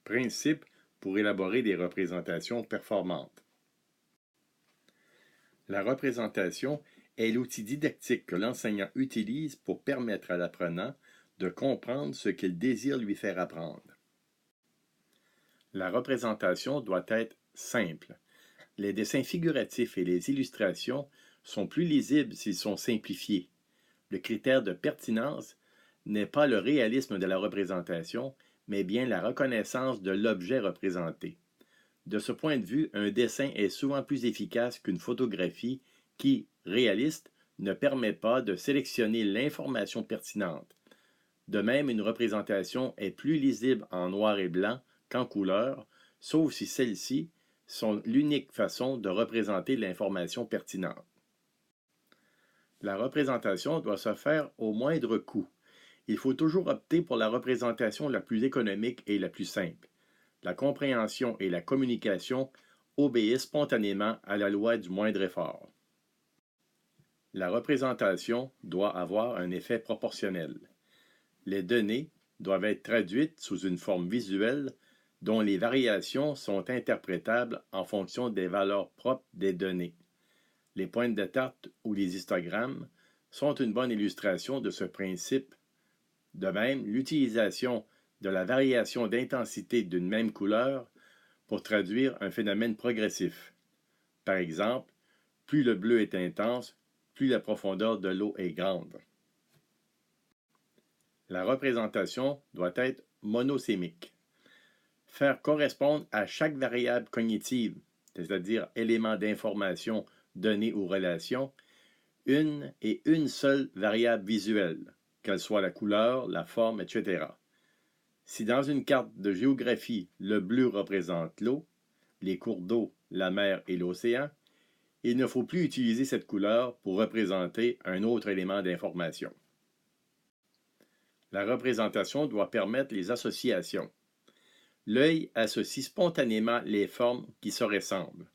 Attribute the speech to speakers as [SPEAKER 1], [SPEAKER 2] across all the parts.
[SPEAKER 1] Principes pour élaborer des représentations performantes. La représentation est l'outil didactique que l'enseignant utilise pour permettre à l'apprenant de comprendre ce qu'il désire lui faire apprendre. La représentation doit être simple. Les dessins figuratifs et les illustrations sont plus lisibles s'ils sont simplifiés. Le critère de pertinence n'est pas le réalisme de la représentation, mais bien la reconnaissance de l'objet représenté. De ce point de vue, un dessin est souvent plus efficace qu'une photographie qui, réaliste, ne permet pas de sélectionner l'information pertinente. De même, une représentation est plus lisible en noir et blanc qu'en couleur, sauf si celles-ci sont l'unique façon de représenter l'information pertinente. La représentation doit se faire au moindre coût. Il faut toujours opter pour la représentation la plus économique et la plus simple. La compréhension et la communication obéissent spontanément à la loi du moindre effort. La représentation doit avoir un effet proportionnel. Les données doivent être traduites sous une forme visuelle dont les variations sont interprétables en fonction des valeurs propres des données. Les pointes de tarte ou les histogrammes sont une bonne illustration de ce principe. De même, l'utilisation de la variation d'intensité d'une même couleur pour traduire un phénomène progressif. Par exemple, plus le bleu est intense, plus la profondeur de l'eau est grande. La représentation doit être monosémique. Faire correspondre à chaque variable cognitive, c'est-à-dire élément d'information, donnée ou relation, une et une seule variable visuelle, qu'elle soit la couleur, la forme, etc. Si dans une carte de géographie, le bleu représente l'eau, les cours d'eau, la mer et l'océan, il ne faut plus utiliser cette couleur pour représenter un autre élément d'information. La représentation doit permettre les associations. L'œil associe spontanément les formes qui se ressemblent,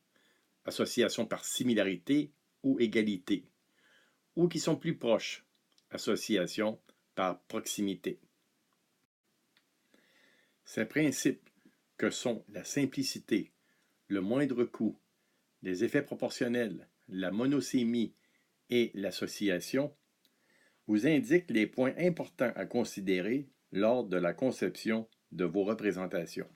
[SPEAKER 1] association par similarité ou égalité, ou qui sont plus proches, association par proximité. Ces principes que sont la simplicité, le moindre coût, les effets proportionnels, la monosémie et l'association vous indiquent les points importants à considérer lors de la conception de vos représentations.